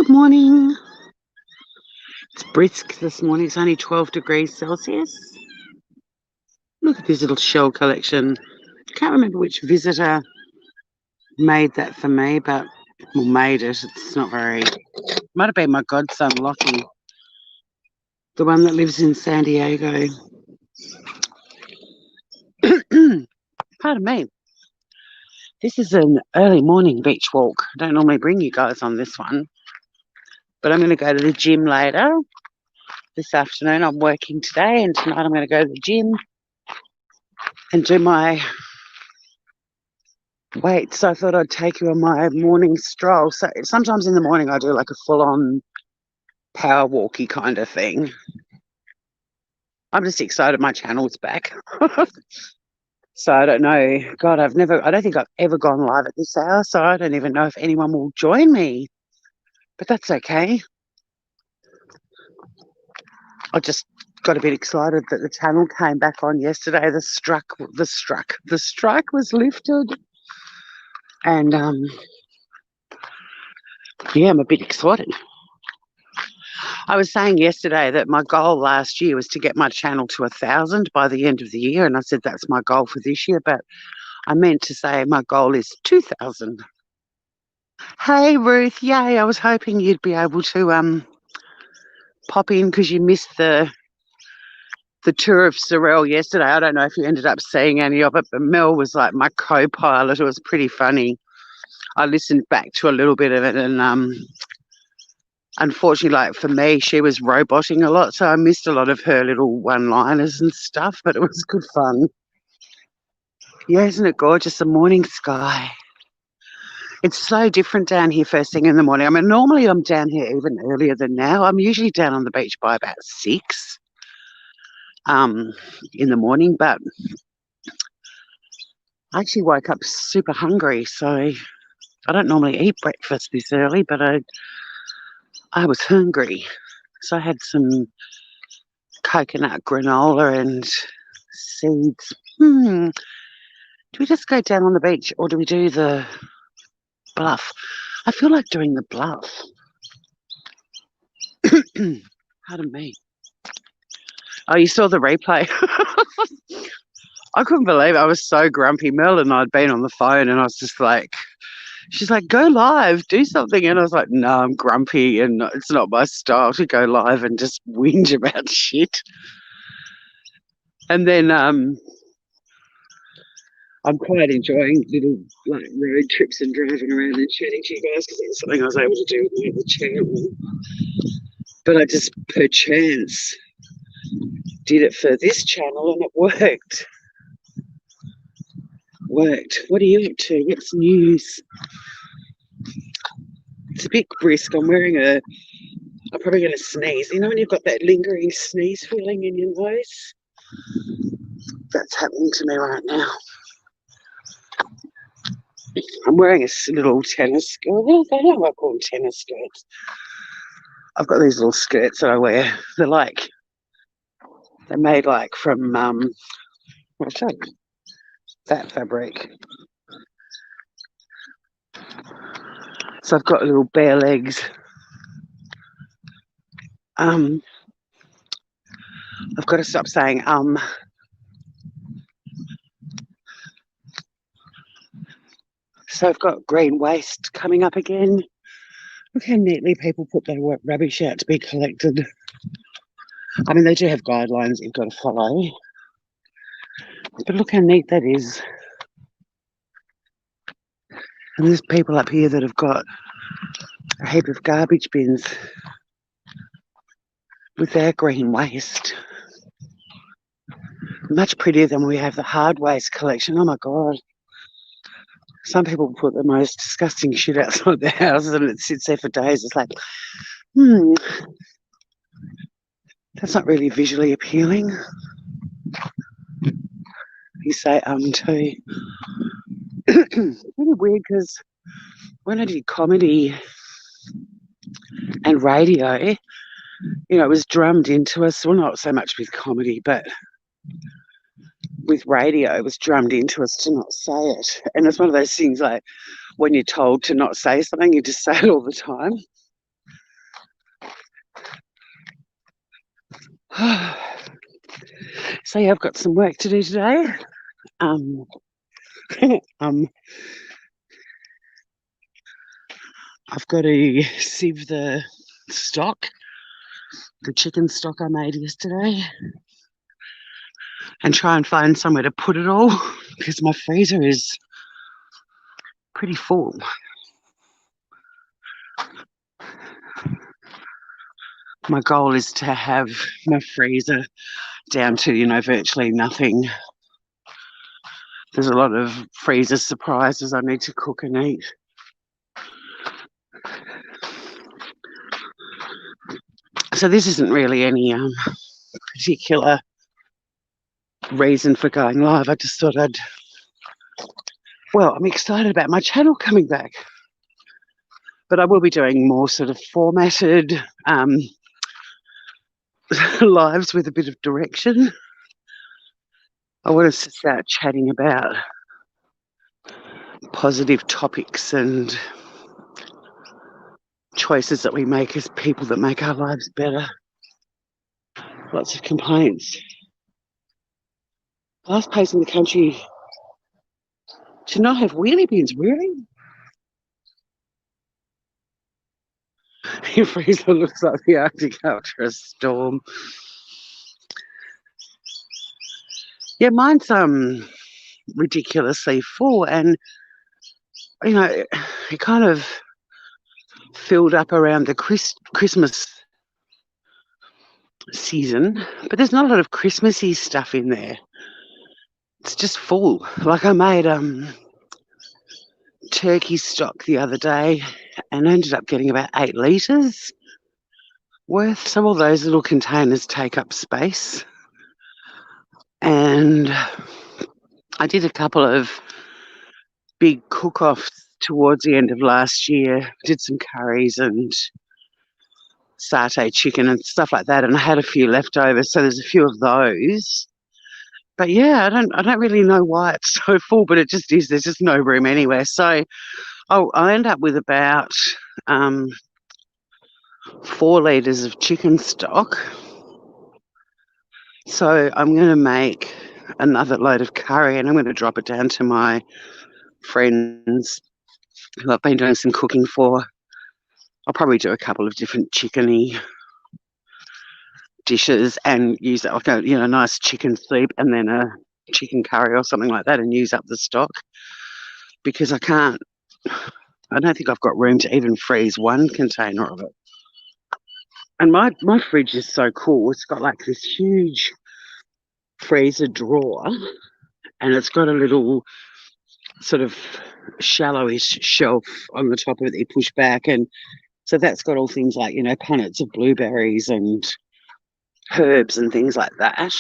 Good morning. It's brisk this morning. It's only 12 degrees Celsius. Look at this little shell collection. Can't remember which visitor made that for me, but made it. It's not very. Might have been my godson Lockie, the one that lives in San Diego. Pardon me. This is an early morning beach walk. I don't normally bring you guys on this one, but I'm going to go to the gym later. This afternoon I'm working today, and tonight I'm going to go to the gym and do my weights. So I thought I'd take you on my morning stroll. So sometimes in the morning I do like a full-on power walky kind of thing. I'm just excited my channel's back. So I don't know. God, I don't think I've ever gone live at this hour, so I don't even know if anyone will join me. But that's okay. I just got a bit excited that the channel came back on yesterday. The strike was lifted. And yeah, I'm a bit excited. I was saying yesterday that my goal last year was to get my channel to 1,000 by the end of the year, and I said that's my goal for this year, but I meant to say my goal is 2,000. Hey Ruth, yay! I was hoping you'd be able to pop in because you missed the tour of Sorel yesterday. I don't know if you ended up seeing any of it, but Mel was like my co-pilot. It was pretty funny. I listened back to a little bit of it, and unfortunately, like for me, she was roboting a lot, so I missed a lot of her little one-liners and stuff, but it was good fun. Yeah, isn't it gorgeous? The morning sky. It's so different down here first thing in the morning. I mean, normally I'm down here even earlier than now. I'm usually down on the beach by about 6 in the morning, but I actually woke up super hungry, so I don't normally eat breakfast this early, but I was hungry. So I had some coconut granola and seeds. Do we just go down on the beach or do we do the bluff? I feel like doing the bluff. Pardon me. Oh, you saw the replay? I couldn't believe it. I was so grumpy. Mel and I'd been on the phone and I was just like, she's like, go live, do something. And I was like, no, I'm grumpy and it's not my style to go live and just whinge about shit. And then I'm quite enjoying little like road trips and driving around and chatting to you guys because it's something I was able to do with the channel. But I just perchance did it for this channel and it worked. What are you up to? What's news? It's a bit brisk. I'm probably going to sneeze. You know when you've got that lingering sneeze feeling in your nose? That's happening to me right now. I'm wearing a little tennis skirt. I don't know what I call them, tennis skirts. I've got these little skirts that I wear. They're made like from what's that? That fabric. So I've got little bare legs. I've got to stop saying So I've got green waste coming up again. Look how neatly people put their rubbish out to be collected. I mean, they do have guidelines you've got to follow. But look how neat that is. And there's people up here that have got a heap of garbage bins with their green waste. Much prettier than we have the hard waste collection. Oh my God. Some people put the most disgusting shit outside their houses and it sits there for days. It's like, that's not really visually appealing. You say too. Really weird because when I did comedy and radio, you know, it was drummed into us. Well, not so much with comedy, but with radio, it was drummed into us to not say it. And it's one of those things like when you're told to not say something, you just say it all the time. So yeah, I've got some work to do today. Um, um, I've got to sieve the stock, the chicken stock I made yesterday, and try and find somewhere to put it all because my freezer is pretty full. My goal is to have my freezer down to, virtually nothing. There's a lot of freezer surprises I need to cook and eat. So this isn't really any particular reason for going live. I just thought I'm excited about my channel coming back. But I will be doing more sort of formatted lives with a bit of direction. I want us to start chatting about positive topics and choices that we make as people that make our lives better. Lots of complaints. Last place in the country to not have wheelie bins, really? Your freezer looks like the Arctic after a storm. Yeah, mine's ridiculously full, and it kind of filled up around the Christmas season, but there's not a lot of Christmassy stuff in there. It's just full. Like I made turkey stock the other day and ended up getting about 8 litres worth. So all those little containers take up space. And I did a couple of big cook-offs towards the end of last year. Did some curries and satay chicken and stuff like that, and I had a few leftovers, so there's a few of those. But yeah, I don't really know why it's so full, but it just is. There's just no room anywhere. So I end up with about 4 litres of chicken stock. So I'm going to make another load of curry, and I'm going to drop it down to my friends who I've been doing some cooking for. I'll probably do a couple of different chickeny dishes and use that like a nice chicken soup and then a chicken curry or something like that, and use up the stock because I don't think I've got room to even freeze one container of it. And my fridge is so cool. It's got like this huge freezer drawer, and it's got a little sort of shallowish shelf on the top of it that you push back, and so that's got all things like punnets of blueberries and herbs and things like that.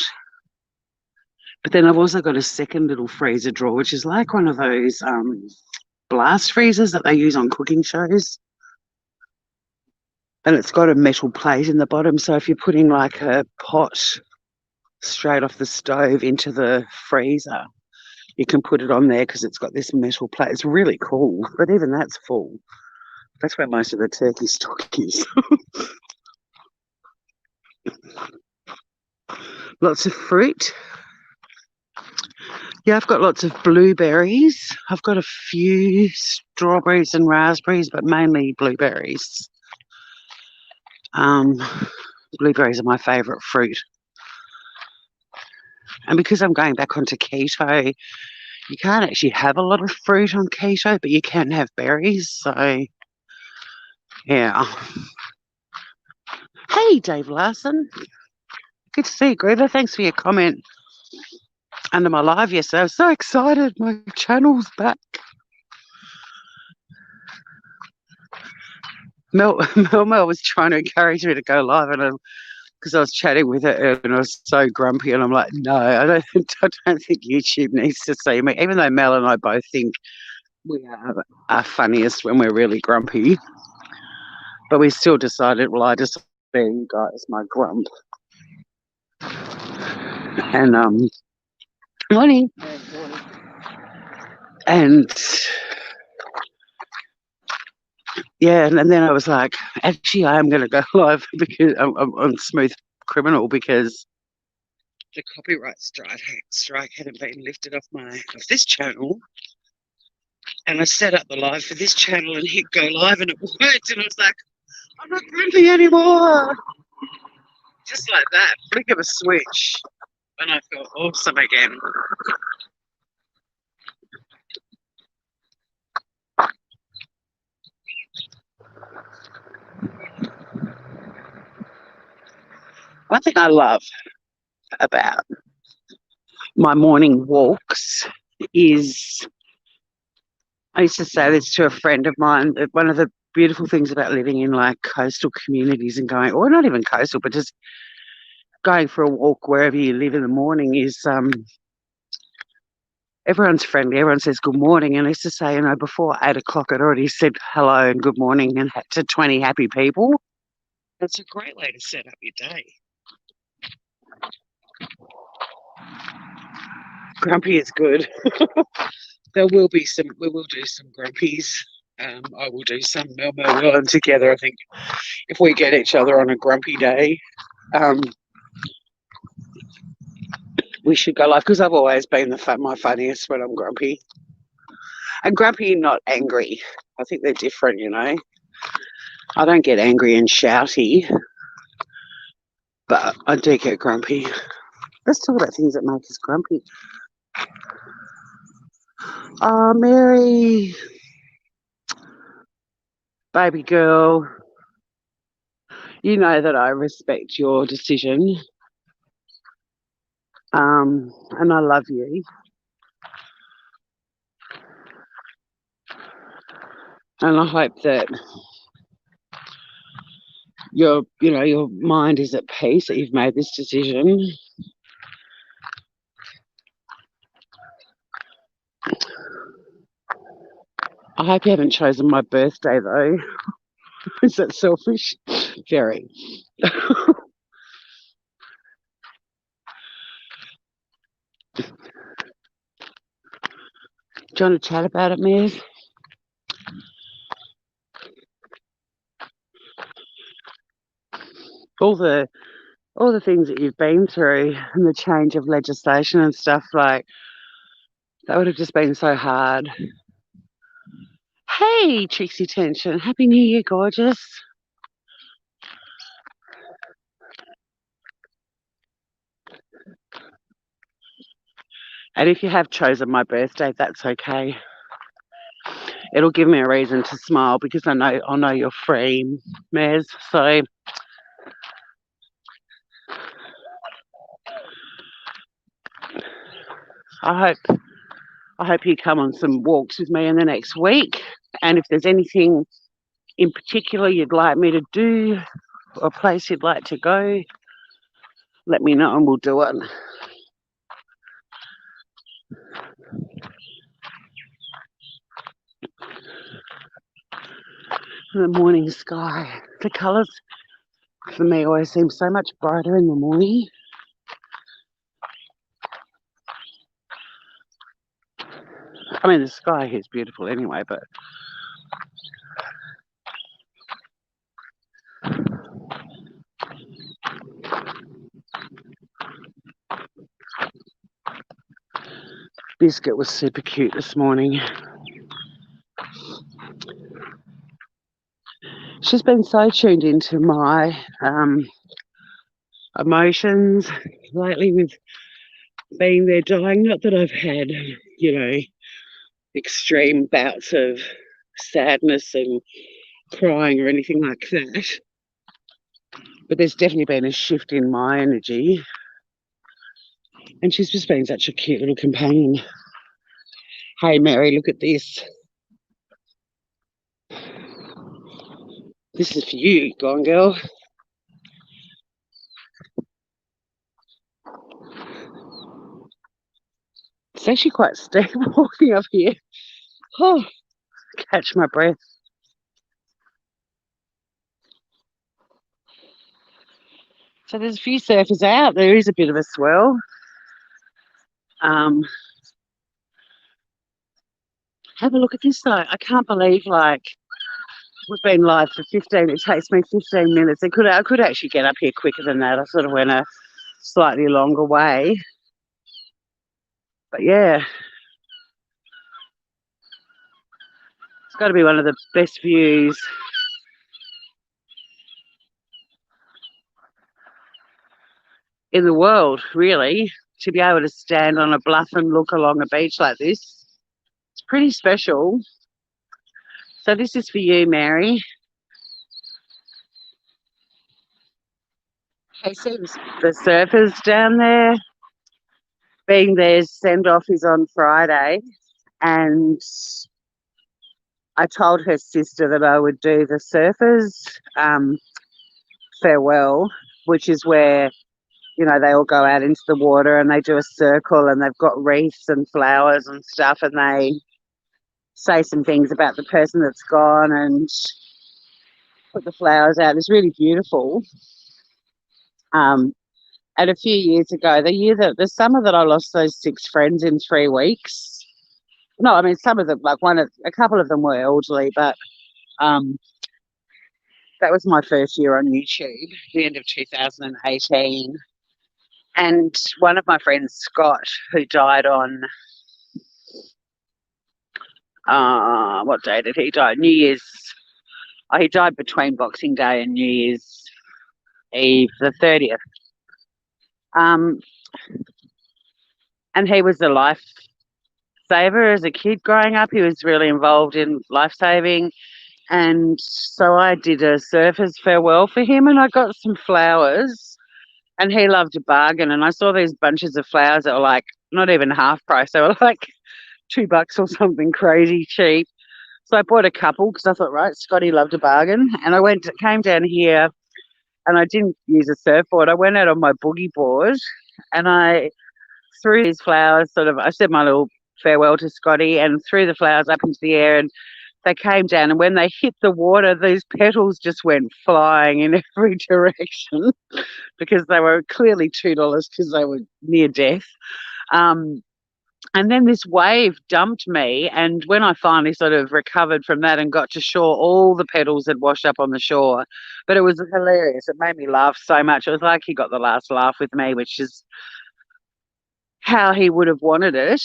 But then I've also got a second little freezer drawer, which is like one of those blast freezers that they use on cooking shows. And it's got a metal plate in the bottom, so if you're putting like a pot straight off the stove into the freezer, you can put it on there because it's got this metal plate. It's really cool, but even that's full. That's where most of the turkey stock is. Lots of fruit. Yeah, I've got lots of blueberries. I've got a few strawberries and raspberries, but mainly blueberries. Blueberries are my favourite fruit. And because I'm going back onto keto, you can't actually have a lot of fruit on keto, but you can have berries. So, yeah. Hey, Dave Larson. Good to see you, Greta. Thanks for your comment under my live yesterday. I was so excited. My channel's back. Mel was trying to encourage me to go live, and because I was chatting with her and I was so grumpy, and I'm like, no, I don't think YouTube needs to see me, even though Mel and I both think we are funniest when we're really grumpy. But we still decided, well, I just bear you guys my grump. And morning. And Yeah, and then I was like, actually, I am going to go live because I'm on Smooth Criminal because the copyright strike hadn't been lifted off this channel, and I set up the live for this channel and hit go live, and it worked, and I was like, I'm not grumpy anymore. Just like that, flick of a switch, and I felt awesome again. One thing I love about my morning walks is, I used to say this to a friend of mine, that one of the beautiful things about living in like coastal communities and going, or not even coastal, but just going for a walk wherever you live in the morning is everyone's friendly. Everyone says good morning. And I used to say, before 8 o'clock, I'd already said hello and good morning and to 20 happy people. That's a great way to set up your day. Grumpy is good. We will do some grumpies. I will do some well, and together, I think if we get each other on a grumpy day, we should go live, because I've always been my funniest when I'm grumpy. And grumpy, not angry. I think they're different, I don't get angry and shouty, but I do get grumpy. Let's talk about things that make us grumpy. Oh, Mary, baby girl, you know that I respect your decision, and I love you. And I hope that your mind is at peace that you've made this decision. I hope you haven't chosen my birthday, though. Is that selfish? Very. Do you want to chat about it, Miz? All the things that you've been through and the change of legislation and stuff, like, that would have just been so hard. Hey, Trixie Tension. Happy New Year, gorgeous. And if you have chosen my birthday, that's okay. It'll give me a reason to smile, because I'll know you're free, Mez. So I hope you come on some walks with me in the next week. And if there's anything in particular you'd like me to do, or a place you'd like to go, let me know and we'll do it. The morning sky. The colours for me always seem so much brighter in the morning. I mean, the sky here is beautiful anyway, but Biscuit was super cute this morning. She's been so tuned into my emotions lately with being there dying. Not that I've had, extreme bouts of sadness and crying or anything like that. But there's definitely been a shift in my energy. And she's just been such a cute little companion. Hey, Mary, look at this. This is for you, Gone Girl. It's actually quite steep walking up here. Oh, catch my breath. So there's a few surfers out. There is a bit of a swell. Have a look at this though. I can't believe, like, We've been live for 15. It takes me 15 minutes. I could actually get up here quicker than that. I sort of went a slightly longer way. But yeah, it's got to be one of the best views in the world, really, to be able to stand on a bluff and look along a beach like this. It's pretty special. So this is for you, Mary. Hey, seems the surfers down there, being their send-off is on Friday, and I told her sister that I would do the surfers farewell, which is where, you know, they all go out into the water and they do a circle and they've got wreaths and flowers and stuff, and they say some things about the person that's gone and put the flowers out. It's really beautiful. And a few years ago, the summer that I lost those 6 friends in 3 weeks. No, I mean some of them, like a couple of them were elderly, but um, that was my first year on YouTube, the end of 2018. And one of my friends, Scott, who died on what day did he die? New Year's. Oh, he died between Boxing Day and New Year's Eve, the 30th. And he was a lifesaver as a kid growing up. He was really involved in lifesaving. And so I did a surfer's farewell for him, and I got some flowers, and he loved a bargain. And I saw these bunches of flowers that were like not even half price. They were like $2 or something crazy cheap. So I bought a couple because I thought, right, Scotty loved a bargain. And I came down here, and I didn't use a surfboard. I went out on my boogie board and I threw these flowers I said my little farewell to Scotty and threw the flowers up into the air, and they came down, and when they hit the water, these petals just went flying in every direction because they were clearly $2 because they were near death. And then this wave dumped me, and when I finally sort of recovered from that and got to shore, all the petals had washed up on the shore. But it was hilarious. It made me laugh so much. It was like he got the last laugh with me, which is how he would have wanted it,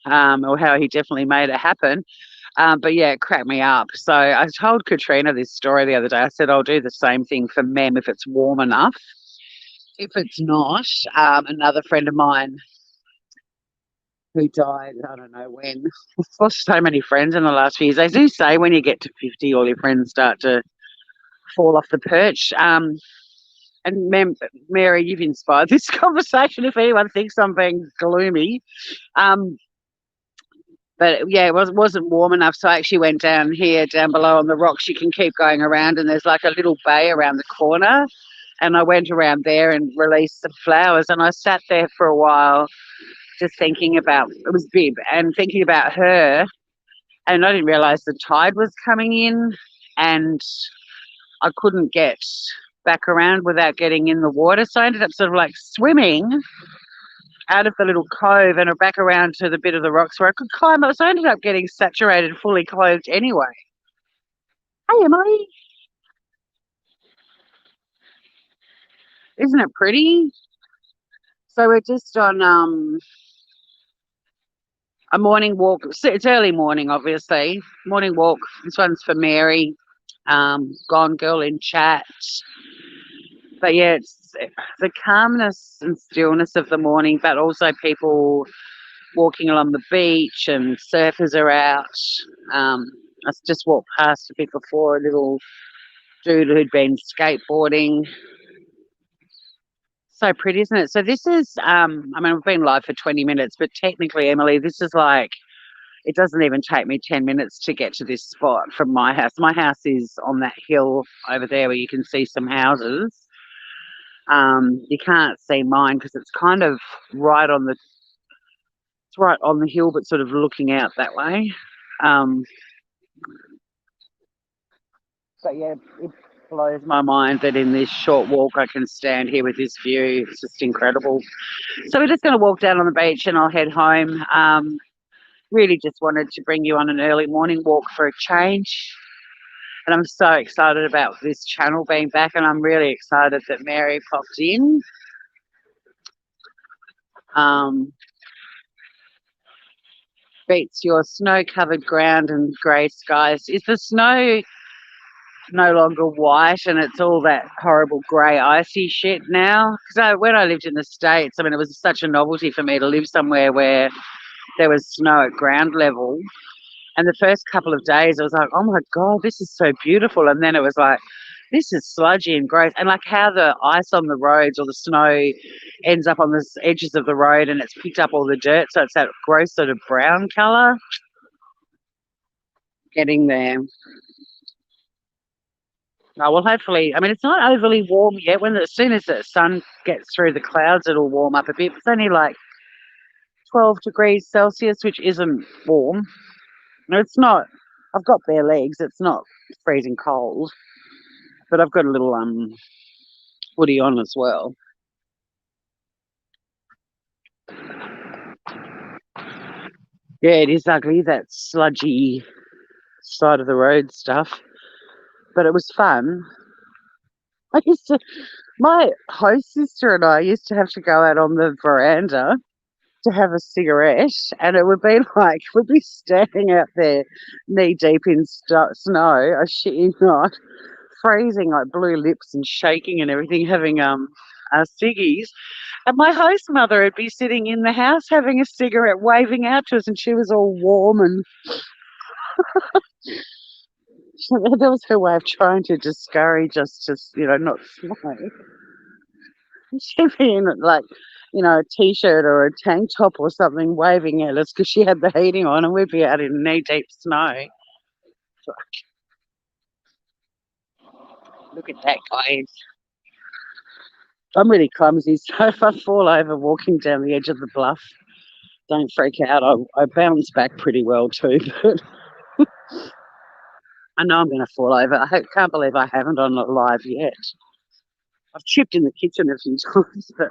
or how he definitely made it happen. But yeah, it cracked me up. So I told Katrina this story the other day. I said, I'll do the same thing for Mem if it's warm enough. If it's not, another friend of mine who died, I don't know when. I've lost so many friends in the last few years. They do say when you get to 50, all your friends start to fall off the perch. And Mary, you've inspired this conversation if anyone thinks I'm being gloomy. But yeah, it wasn't warm enough, so I actually went down below on the rocks. You can keep going around, and there's like a little bay around the corner. And I went around there and released some flowers, and I sat there for a while just thinking about, it was Bib, and thinking about her. And I didn't realise the tide was coming in, and I couldn't get back around without getting in the water. So I ended up sort of like swimming out of the little cove and back around to the bit of the rocks where I could climb up. So I ended up getting saturated, fully clothed anyway. Hey, Emily. Isn't it pretty? So we're just on a morning walk. It's early morning, obviously. Morning walk. This one's for Mary. Gone Girl in Chat. But yeah, it's the calmness and stillness of the morning, but also people walking along the beach and surfers are out. I just walked past a bit before, a little dude who'd been skateboarding. So pretty, isn't it? So this is, I mean, we've been live for 20 minutes, but technically, Emily, this is like, it doesn't even take me 10 minutes to get to this spot from my house. My house is on that hill over there where you can see some houses. You can't see mine because it's kind of right on the hill, but sort of looking out that way. But yeah, it blows my mind that in this short walk I can stand here with this view. It's just incredible. So we're just going to walk down on the beach and I'll head home. Really just wanted to bring you on an early morning walk for a change. And I'm so excited about this channel being back, and I'm really excited that Mary popped in. Beats your snow-covered ground and grey skies. Is the snow no longer white and it's all that horrible grey icy shit now? Because when I lived in the States, I mean, it was such a novelty for me to live somewhere where there was snow at ground level. And the first couple of days, I was like, oh my God, this is so beautiful. And then it was like, this is sludgy and gross. And like how the ice on the roads or the snow ends up on the edges of the road and it's picked up all the dirt. So it's that gross sort of brown colour. Getting there. Oh, well, hopefully, I mean, it's not overly warm yet. As soon as the sun gets through the clouds, it'll warm up a bit. It's only like 12 degrees Celsius, which isn't warm. No, it's not. I've got bare legs. It's not freezing cold, but I've got a little hoodie on as well. Yeah, it is ugly, that sludgy side of the road stuff, but it was fun. My host sister and I used to have to go out on the veranda to have a cigarette, and it would be like, we'd be standing out there knee deep in snow, I shit you not, freezing, like blue lips and shaking and everything, having our ciggies. And my host mother would be sitting in the house having a cigarette, waving out to us, and she was all warm, and that was her way of trying to discourage us to, not smoke. She'd be in like, a t-shirt or a tank top or something, waving at us because she had the heating on, and we'd be out in knee-deep snow. Look at that, guys. I'm really clumsy, so if I fall over walking down the edge of the bluff, don't freak out. I bounce back pretty well too, but I know I'm going to fall over. I can't believe I haven't on it live yet. I've tripped in the kitchen a few times, but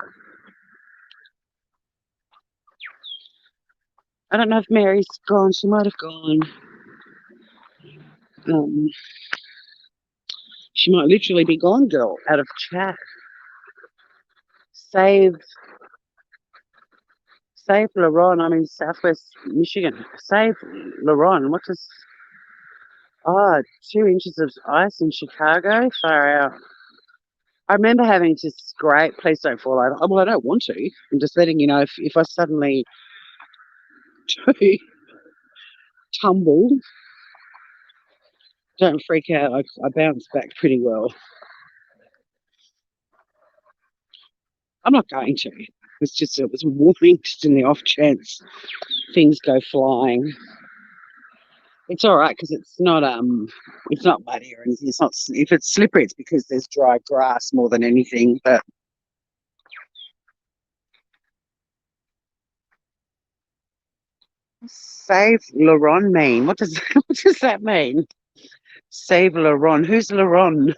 I don't know if Mary's gone. She might have gone. She might literally be gone, girl, out of chat. Save Laron. I'm in Southwest Michigan. Save Laron. What does... Oh, 2 inches of ice in Chicago. Far out. I remember having to scrape. Please don't fall over. Oh, well, I don't want to. I'm just letting you know if I suddenly do tumble, don't freak out. I bounce back pretty well. I'm not going to. It was a warning just in the off chance things go flying. It's all right because it's not muddy or anything. It's not. If it's slippery, it's because there's dry grass more than anything. But save Laron mean? What does that mean? Save Laron. Who's Laron?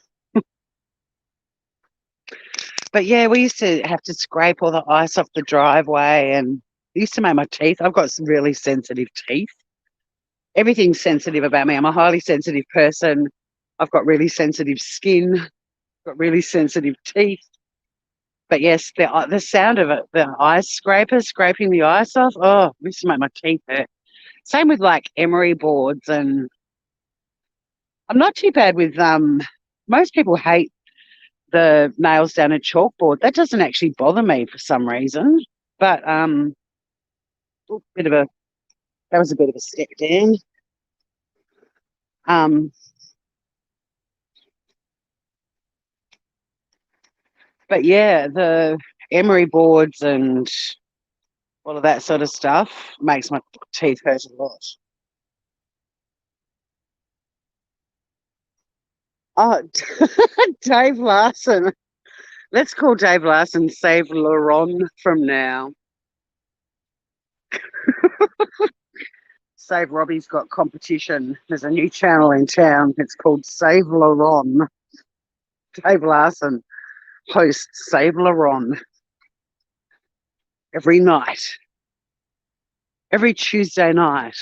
But yeah, we used to have to scrape all the ice off the driveway, and it used to make my teeth. I've got some really sensitive teeth. Everything's sensitive about me. I'm a highly sensitive person. I've got really sensitive skin. I've got really sensitive teeth. But yes, the sound of it, the ice scraper scraping the ice off, oh, it used to make my teeth hurt. Same with like emery boards, and I'm not too bad with most people hate the nails down a chalkboard. That doesn't actually bother me for some reason. But that was a bit of a step down. But yeah, the emery boards and all of that sort of stuff makes my teeth hurt a lot. Oh, Dave Larson. Let's call Dave Larson Save Laron from now. Save Robbie's got competition. There's a new channel in town. It's called Save Laron. Dave Larson hosts Save Laron every night, every Tuesday night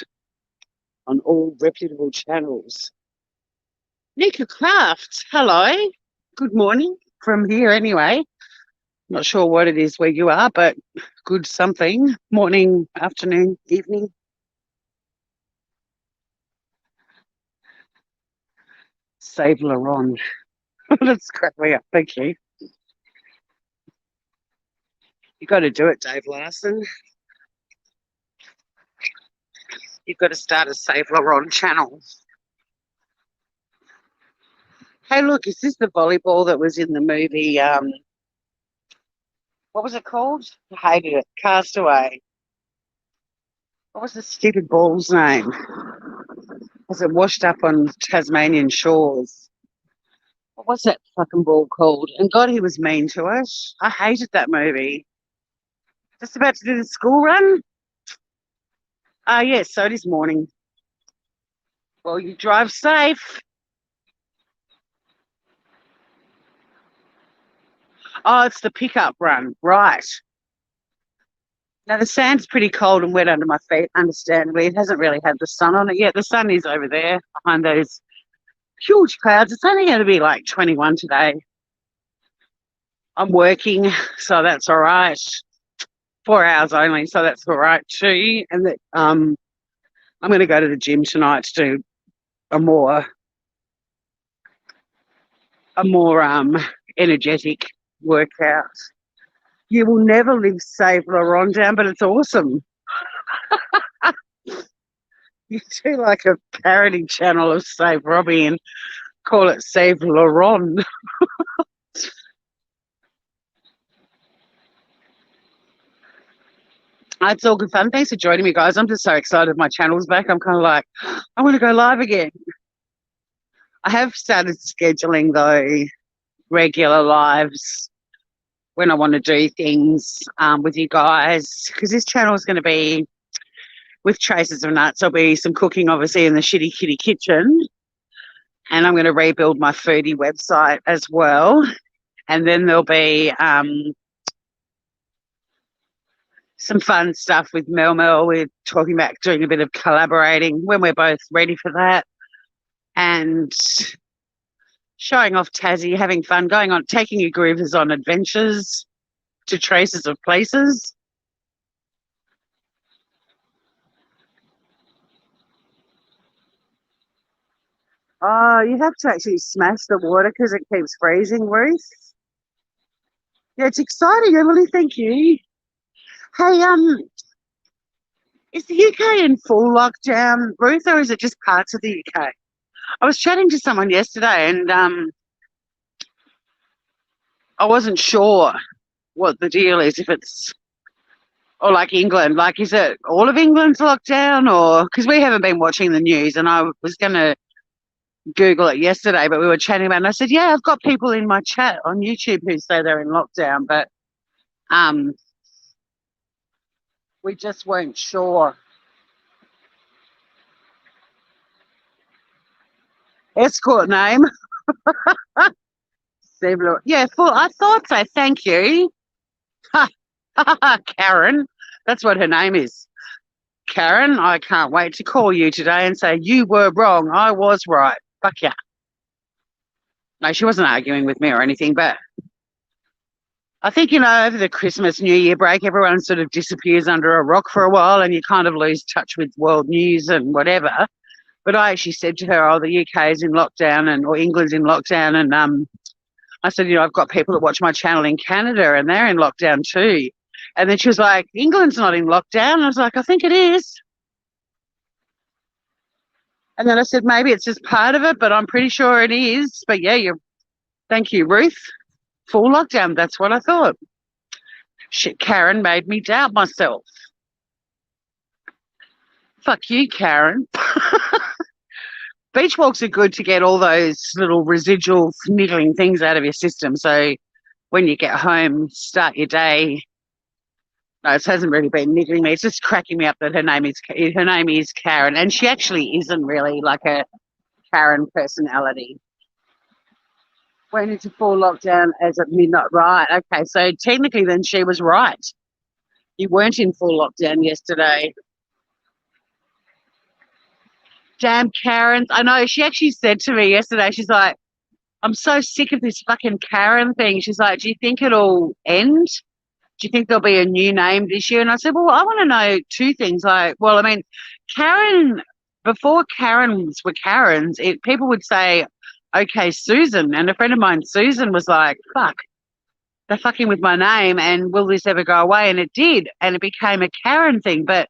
on all reputable channels. Nika Crafts, hello. Good morning from here anyway. Not sure what it is where you are, but good something. Morning, afternoon, evening. Save Laron. That's cracked me up. Thank you. You got to do it, Dave Larson. You've got to start a Save Laron channel. Hey, look, is this the volleyball that was in the movie? What was it called? I hated it. Castaway. What was the stupid ball's name? Was it washed up on Tasmanian shores? What was that fucking ball called? And God, he was mean to us. I hated that movie. Just about to do the school run? Yes, so it is morning. Well, you drive safe. Oh, it's the pickup run. Right. Now, the sand's pretty cold and wet under my feet, understandably. It hasn't really had the sun on it yet. The sun is over there behind those huge clouds. It's only going to be like 21 today. I'm working, so that's all right. 4 hours only, so that's all right too. And that I'm going to go to the gym tonight to do a more energetic workout. You will never live Save Laron down, but it's awesome. You do like a parody channel of Save Robbie and call it Save Laron. It's all good fun. Thanks for joining me, guys. I'm just so excited my channel's back. I'm kind of like, I want to go live again. I have started scheduling, though, regular lives when I want to do things with you guys, because this channel is going to be with Traces of Nuts. There'll be some cooking, obviously, in the Shitty Kitty kitchen, and I'm going to rebuild my foodie website as well. And then there'll be some fun stuff with Mel. We're talking about doing a bit of collaborating when we're both ready for that, and showing off Tassie, having fun, going on, taking your groovers on adventures to Traces of Places. Oh, you have to actually smash the water because it keeps freezing, Ruth. Yeah, it's exciting, Emily. Thank you. Hey, is the UK in full lockdown, Ruth, or is it just parts of the UK? I was chatting to someone yesterday, and I wasn't sure what the deal is. If it's or like England, like is it all of England's locked down, or because we haven't been watching the news, and I was going to Google it yesterday, but we were chatting about it, and I said, yeah, I've got people in my chat on YouTube who say they're in lockdown, but um, we just weren't sure. Escort name. Yeah, full. I thought so. Thank you. Karen. That's what her name is. Karen, I can't wait to call you today and say, you were wrong. I was right. Fuck yeah. No, she wasn't arguing with me or anything, but I think, over the Christmas, New Year break, everyone sort of disappears under a rock for a while and you kind of lose touch with world news and whatever. But I actually said to her, oh, the UK is in lockdown or England's in lockdown. And I said, I've got people that watch my channel in Canada and they're in lockdown too. And then she was like, England's not in lockdown. I was like, I think it is. And then I said, maybe it's just part of it, but I'm pretty sure it is. But yeah, thank you, Ruth. Full lockdown. That's what I thought. Shit, Karen made me doubt myself. Fuck you, Karen. Beach walks are good to get all those little residual niggling things out of your system. So when you get home, start your day. No, it hasn't really been niggling me. It's just cracking me up that her name is Karen, and she actually isn't really like a Karen personality. Went into full lockdown as at midnight. Right. Okay. So technically then she was right. You weren't in full lockdown yesterday. Damn Karens. I know. She actually said to me yesterday, she's like, I'm so sick of this fucking Karen thing. She's like, do you think it'll end? Do you think there'll be a new name this year? And I said, well, I want to know two things. Like, well, I mean, Karen, before Karens were Karens, people would say, okay, Susan. And a friend of mine, Susan, was like, fuck, they're fucking with my name and will this ever go away? And it did. And it became a Karen thing. But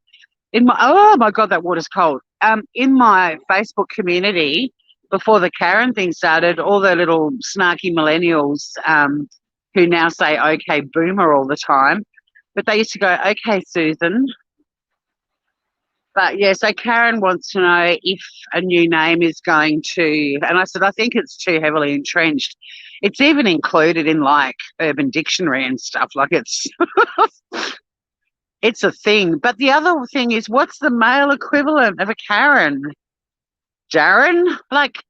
oh my God, that water's cold. In my Facebook community, before the Karen thing started, all the little snarky millennials who now say okay boomer all the time, but they used to go okay Susan. But yeah, so Karen wants to know if a new name is going to, and I said I think it's too heavily entrenched. It's even included in like Urban Dictionary and stuff. Like it's it's a thing. But the other thing is, what's the male equivalent of a Karen? Darren? Like,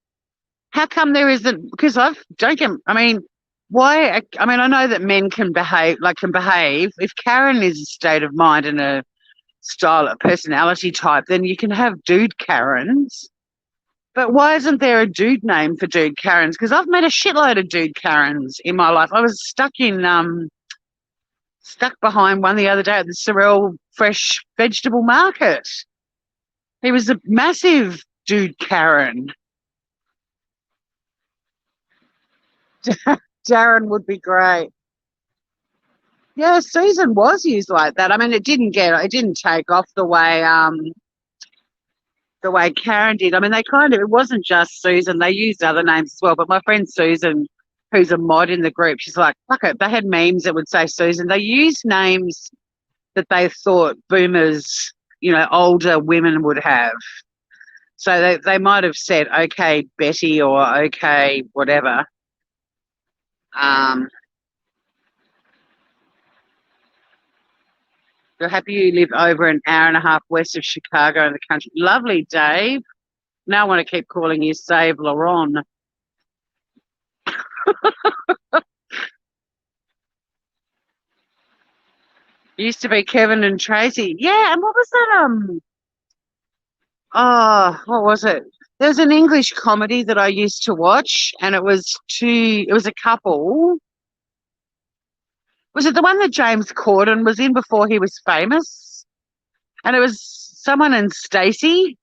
how come there isn't? Because I mean, why? I mean, I know that men can behave. If Karen is a state of mind and a style, a personality type, then you can have dude Karens. But why isn't there a dude name for dude Karens? Because I've met a shitload of dude Karens in my life. I was stuck behind one the other day at the Sorrel Fresh Vegetable Market. He was a massive dude Karen. Darren would be great. Yeah, Susan was used like that. I mean, it didn't take off the way Karen did. I mean, it wasn't just Susan. They used other names as well. But my friend Susan, who's a mod in the group, she's like, fuck it. They had memes that would say Susan. They used names that they thought boomers, older women would have. So they might have said, okay, Betty, or okay, whatever. You're happy you live over an hour and a half west of Chicago in the country. Lovely, Dave. Now I want to keep calling you Save Laurent. Used to be Kevin and Tracy. Yeah, and what was that? What was it? There's an English comedy that I used to watch, and it was a couple. Was it the one that James Corden was in before he was famous? And it was someone and Stacey.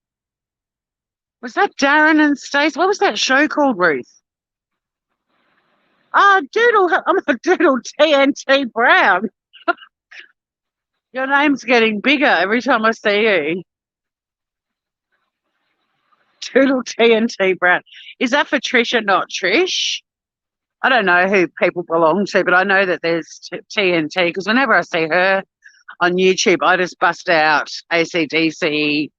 Was that Darren and Stacey? What was that show called, Ruth? I'm a Doodle TNT Brown. Your name's getting bigger every time I see you. Doodle TNT Brown. Is that for Trisha, not Trish? I don't know who people belong to, but I know that there's TNT because whenever I see her on YouTube, I just bust out AC/DC,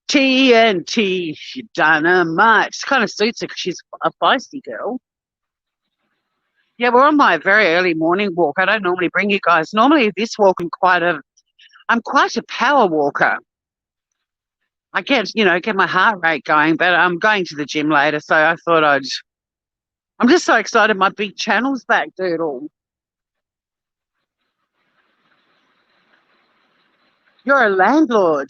TNT, dynamite. It kind of suits her because she's a feisty girl. Yeah, we're on my very early morning walk. I don't normally bring you guys. Normally this walk I'm quite a power walker. I get my heart rate going, but I'm going to the gym later, so I thought I'm just so excited my big channel's back, Doodle. You're a landlord,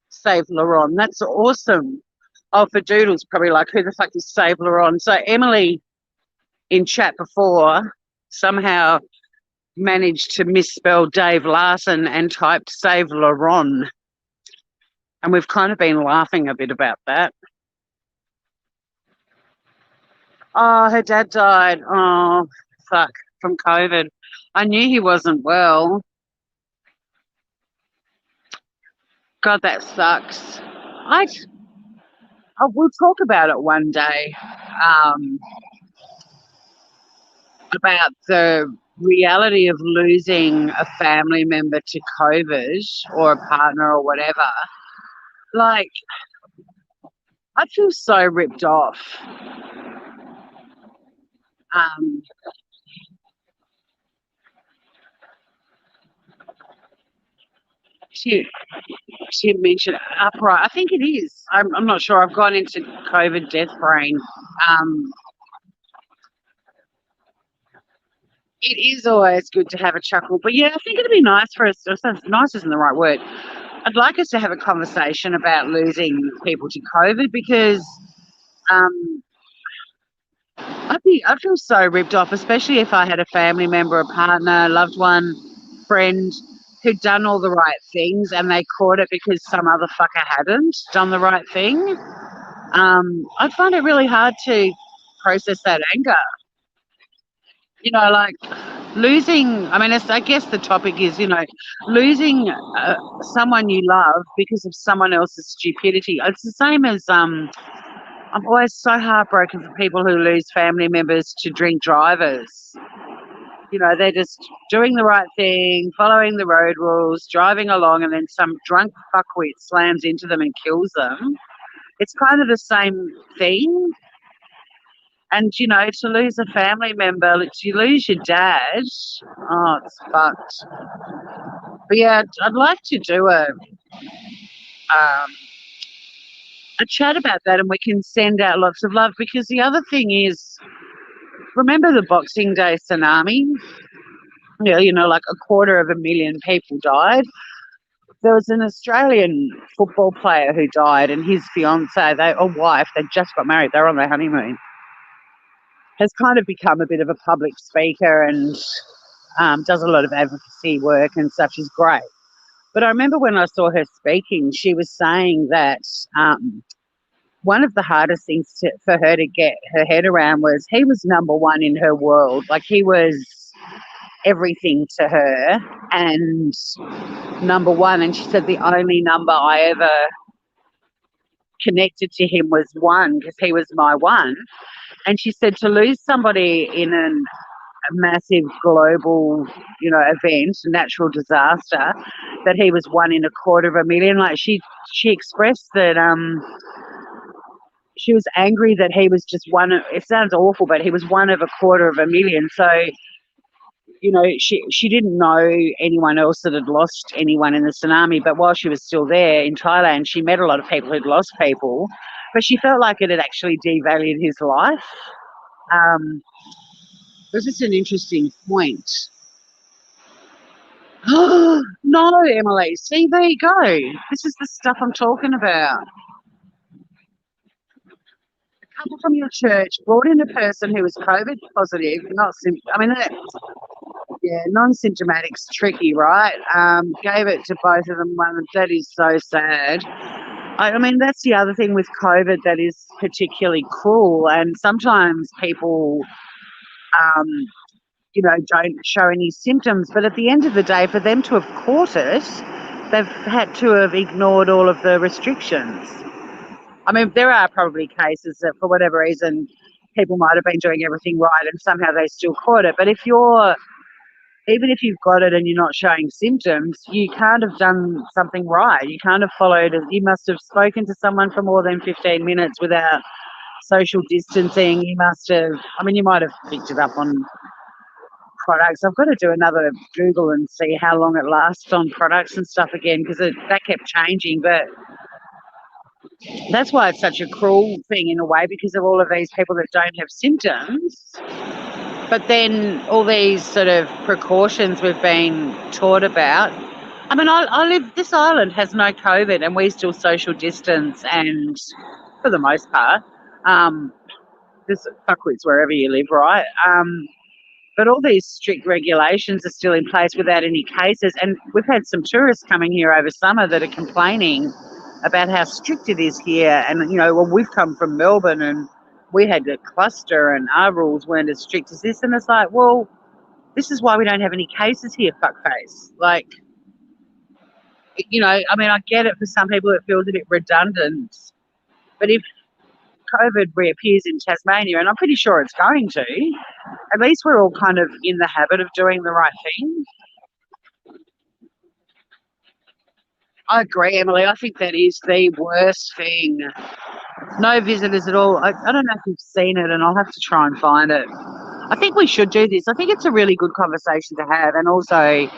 Save Laurent. That's awesome. Oh, for Doodle's probably like, who the fuck is Save Laurent? So Emily in chat before somehow managed to misspell Dave Larson and typed Save Laurent. And we've kind of been laughing a bit about that. Oh, her dad died. Oh, fuck, from COVID. I knew he wasn't well. God, that sucks. We'll talk about it one day, about the reality of losing a family member to COVID or a partner or whatever. Like, I feel so ripped off. She mentioned upright. I think it is. I'm not sure. I've gone into COVID death brain. It is always good to have a chuckle, but yeah, I think it'd be nice for us. Nice isn't the right word. I'd like us to have a conversation about losing people to COVID because um, I'd feel so ripped off, especially if I had a family member, a partner, loved one, friend who'd done all the right things and they caught it because some other fucker hadn't done the right thing. I'd find it really hard to process that anger. Like losing, I mean, I guess the topic is, losing someone you love because of someone else's stupidity. It's the same as I'm always so heartbroken for people who lose family members to drink drivers. They're just doing the right thing, following the road rules, driving along, and then some drunk fuckwit slams into them and kills them. It's kind of the same thing. And, to lose a family member, to lose your dad, oh, it's fucked. But yeah, I'd like to do a chat about that and we can send out lots of love because the other thing is, remember the Boxing Day tsunami? Yeah, like 250,000 people died. There was an Australian football player who died and his fiancée, wife, they just got married, they were on their honeymoon, has kind of become a bit of a public speaker and does a lot of advocacy work and such, is great. But I remember when I saw her speaking, she was saying that one of the hardest things for her to get her head around was he was number one in her world. Like he was everything to her and number one. And she said the only number I ever connected to him was one because he was my one. And she said to lose somebody in a massive global, event, natural disaster, that he was 1 in 250,000. Like she expressed that she was angry that he was just one. It sounds awful, but he was 1 of 250,000. So she didn't know anyone else that had lost anyone in the tsunami. But while she was still there in Thailand, she met a lot of people who'd lost people, but she felt like it had actually devalued his life. It was just an interesting point. No, Emily. See, there you go. This is the stuff I'm talking about. A couple from your church brought in a person who was COVID positive, non-symptomatic's tricky, right? Gave it to both of them. That is so sad. I mean, that's the other thing with COVID that is particularly cruel. And sometimes people, don't show any symptoms. But at the end of the day, for them to have caught it, they've had to have ignored all of the restrictions. I mean, there are probably cases that for whatever reason, people might have been doing everything right and somehow they still caught it. But even if you've got it and you're not showing symptoms, you can't have done something right. You can't have followed it. You must have spoken to someone for more than 15 minutes without social distancing. You might have picked it up on products. I've got to do another Google and see how long it lasts on products and stuff again because that kept changing. But that's why it's such a cruel thing in a way, because of all of these people that don't have symptoms. But then all these sort of precautions we've been taught about. I mean, this island has no COVID and we still social distance, and for the most part, there's fuckwits wherever you live, right? But all these strict regulations are still in place without any cases. And we've had some tourists coming here over summer that are complaining about how strict it is here. And, we've come from Melbourne and we had a cluster and our rules weren't as strict as this. And it's like, well, this is why we don't have any cases here, fuckface. Like, I get it for some people it feels a bit redundant. But if COVID reappears in Tasmania, and I'm pretty sure it's going to, at least we're all kind of in the habit of doing the right thing. I agree, Emily. I think that is the worst thing. No visitors at all. I don't know if you've seen it, and I'll have to try and find it. I think we should do this. I think it's a really good conversation to have, and also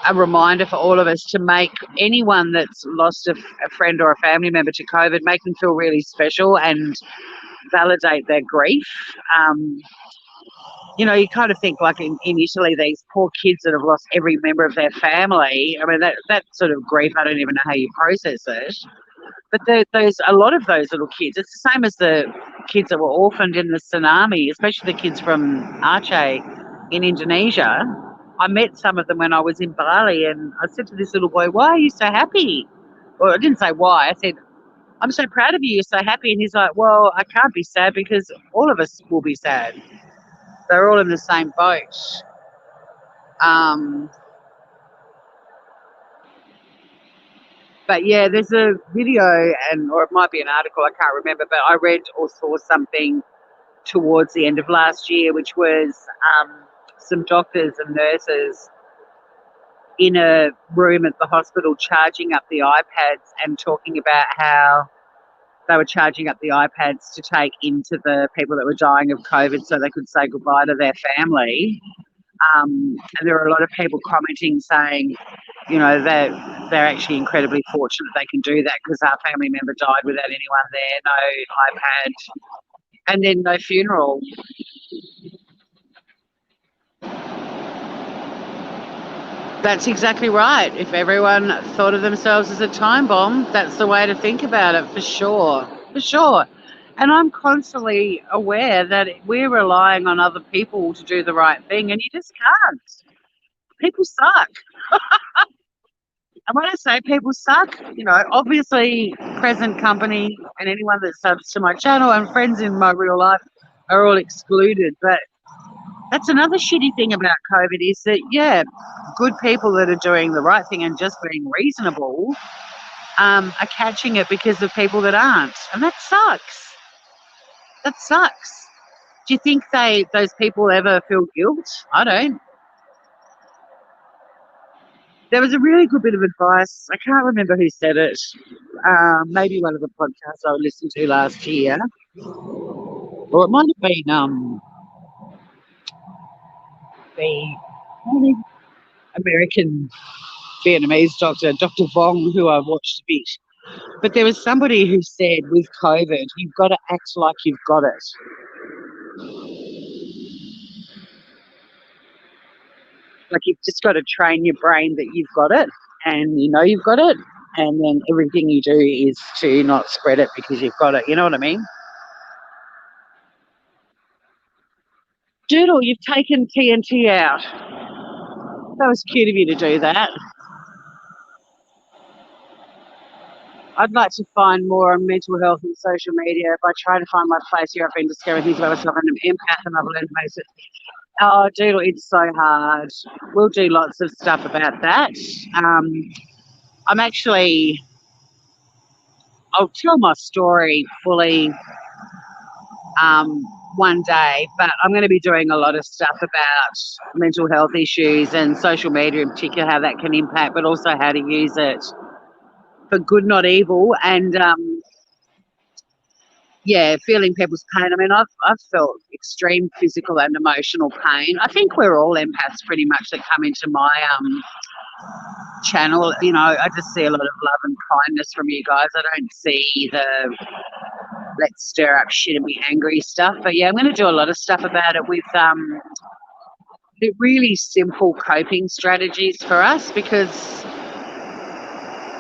a reminder for all of us to make anyone that's lost a friend or a family member to COVID, make them feel really special and validate their grief. You kind of think like in Italy, these poor kids that have lost every member of their family. I mean, that sort of grief, I don't even know how you process it. But those a lot of those little kids, it's the same as the kids that were orphaned in the tsunami, especially the kids from Aceh in Indonesia. I met some of them when I was in Bali, and I said to this little boy, "Why are you so happy?" Well, I didn't say why. I said, "I'm so proud of you. You're so happy." And he's like, "Well, I can't be sad because all of us will be sad. They're all in the same boat." Um, but yeah, there's a video, or it might be an article, I can't remember, but I read or saw something towards the end of last year, which was some doctors and nurses in a room at the hospital charging up the iPads and talking about how they were charging up the iPads to take into the people that were dying of COVID so they could say goodbye to their family. And there were a lot of people commenting saying, that they're actually incredibly fortunate they can do that because our family member died without anyone there, no iPad, and then no funeral. That's exactly right. If everyone thought of themselves as a time bomb, that's the way to think about it, for sure. For sure. And I'm constantly aware that we're relying on other people to do the right thing, and you just can't. People suck. And when I say people suck, obviously present company and anyone that subs to my channel and friends in my real life are all excluded. But that's another shitty thing about COVID is that, yeah, good people that are doing the right thing and just being reasonable are catching it because of people that aren't. And that sucks. That sucks. Do you think those people ever feel guilt? I don't. There was a really good bit of advice. I can't remember who said it. Maybe one of the podcasts I listened to last year. Or it might have been the American Vietnamese doctor, Dr. Vong, who I watched a bit. But there was somebody who said with COVID, you've got to act like you've got it. Like you've just got to train your brain that you've got it and you've got it. And then everything you do is to not spread it because you've got it. You know what I mean? Doodle, you've taken TNT out. That was cute of you to do that. I'd like to find more on mental health and social media by trying to find my place here. I've been discovering things about myself and I'm an empath and I've learned most of it. Oh, Doodle, it's so hard. We'll do lots of stuff about that. I'm actually, I'll tell my story fully one day, but I'm going to be doing a lot of stuff about mental health issues and social media in particular, how that can impact, but also how to use it for good, not evil. And yeah, feeling people's pain. I mean, I've felt extreme physical and emotional pain. I think we're all empaths pretty much that come into my channel. I just see a lot of love and kindness from you guys. I don't see the let's stir up shit and be angry stuff. But yeah, I'm going to do a lot of stuff about it with really simple coping strategies for us, because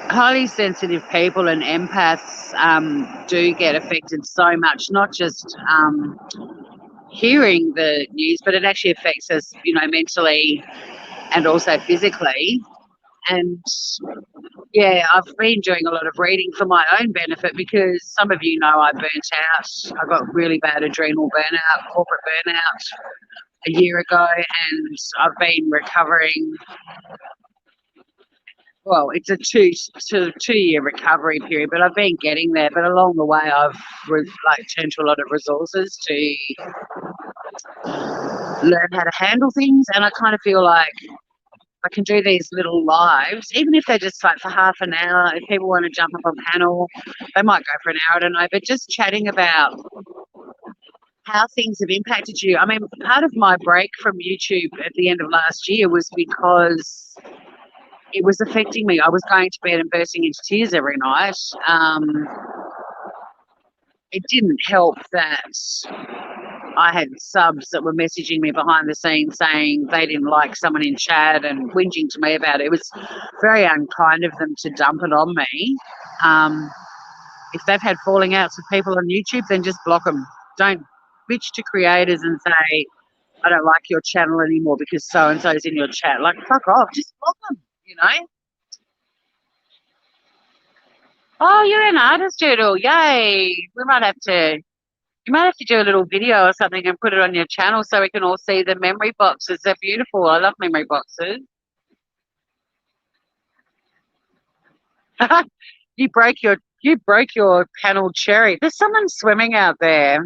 highly sensitive people and empaths do get affected so much, not just hearing the news, but it actually affects us, mentally and also physically. And yeah, I've been doing a lot of reading for my own benefit because some of you know I burnt out. I got really bad adrenal burnout, corporate burnout a year ago, and I've been recovering. Well, it's a two-year recovery period, but I've been getting there. But along the way, I've turned to a lot of resources to learn how to handle things, and I kind of feel like I can do these little lives, even if they're just for half an hour. If people want to jump up on panel, they might go for an hour, I don't know. But just chatting about how things have impacted you. I mean, part of my break from YouTube at the end of last year was because it was affecting me. I was going to bed and bursting into tears every night. It didn't help that I had subs that were messaging me behind the scenes saying they didn't like someone in chat and whinging to me about it. It was very unkind of them to dump it on me. If they've had falling outs with people on YouTube, then just block them. Don't bitch to creators and say, I don't like your channel anymore because so-and-so's in your chat. Like, fuck off. Just block them, you know? Oh, you're an artist, Doodle. Yay. You might have to do a little video or something and put it on your channel so we can all see the memory boxes. They're beautiful. I love memory boxes. You broke your panel cherry. There's someone swimming out there.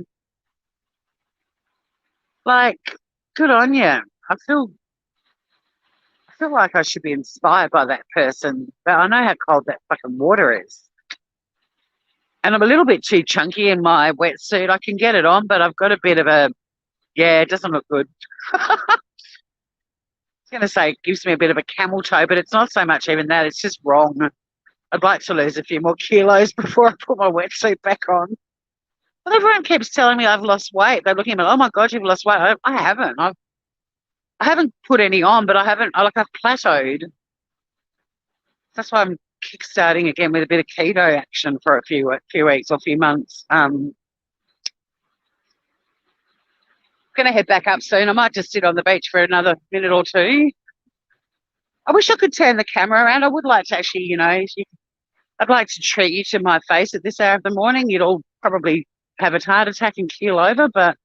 Like, good on you. I feel like I should be inspired by that person, but I know how cold that fucking water is. And I'm a little bit too chunky in my wetsuit. I can get it on, but I've got a bit of a, yeah, it doesn't look good. I was going to say it gives me a bit of a camel toe, but it's not so much even that. It's just wrong. I'd like to lose a few more kilos before I put my wetsuit back on. Well, everyone keeps telling me I've lost weight. They're looking at me, oh my God, you've lost weight. I haven't. I haven't put any on, but I've plateaued. That's why I'm kickstarting again with a bit of keto action for a few weeks or a few months. Going to head back up soon. I might just sit on the beach for another minute or two. I wish I could turn the camera around. I would like to actually, I'd like to treat you to my face at this hour of the morning. You'd all probably have a heart attack and keel over, but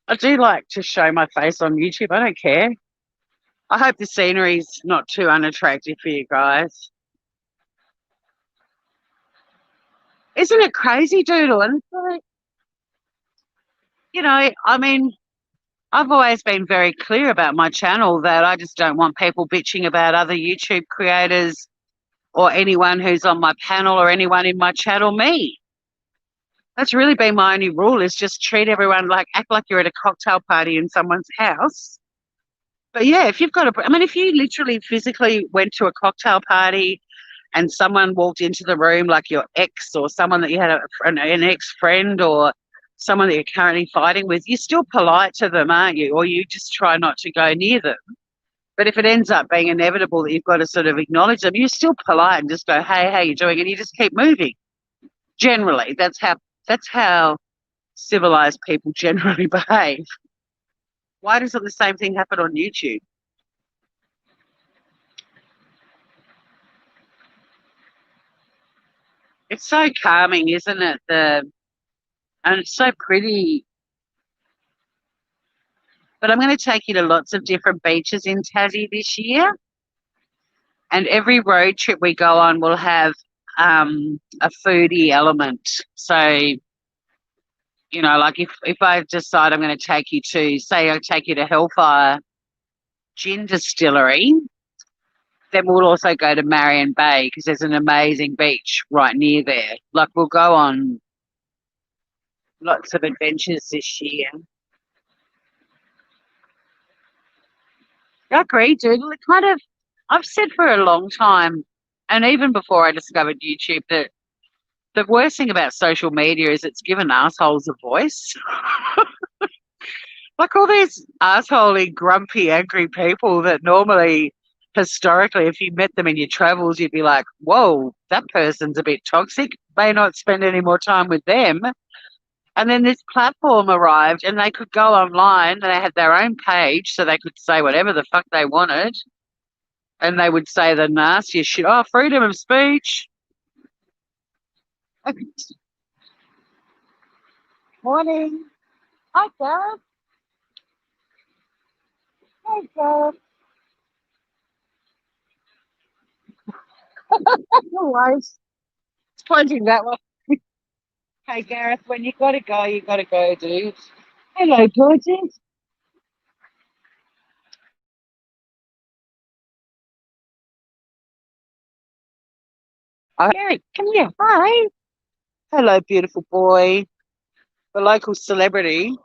I do like to show my face on YouTube. I don't care. I hope the scenery's not too unattractive for you guys. Isn't it crazy, Doodle? And it's like, I mean, I've always been very clear about my channel that I just don't want people bitching about other YouTube creators or anyone who's on my panel or anyone in my chat or me. That's really been my only rule, is just treat everyone act like you're at a cocktail party in someone's house. But yeah, if you've got if you literally physically went to a cocktail party and someone walked into the room, like your ex or someone that you had an ex-friend or someone that you're currently fighting with, you're still polite to them, aren't you? Or you just try not to go near them. But if it ends up being inevitable that you've got to sort of acknowledge them, you're still polite and just go, hey, how you doing? And you just keep moving. Generally, that's how civilized people generally behave. Why doesn't the same thing happen on YouTube? It's so calming, isn't it? And it's so pretty. But I'm going to take you to lots of different beaches in Tassie this year. And every road trip we go on will have a foodie element. So, if I decide I'm going to take you to, say I take you to Hellfire Gin Distillery, then we'll also go to Marion Bay because there's an amazing beach right near there. We'll go on lots of adventures this year. I agree, dude. I've said for a long time, and even before I discovered YouTube, that the worst thing about social media is it's given assholes a voice. All these assholey, grumpy, angry people that normally, historically, if you met them in your travels, you'd be like, whoa, that person's a bit toxic. May not spend any more time with them. And then this platform arrived and they could go online and they had their own page so they could say whatever the fuck they wanted. And they would say the nastiest shit. Oh, freedom of speech. Morning. Hi, Gareth. Hey, Gareth. No worries. It's pointing that way. Hey, Gareth, when you got to go, dude. Hello, gorgeous. Gary, come here. Hi. Hello, beautiful boy. The local celebrity.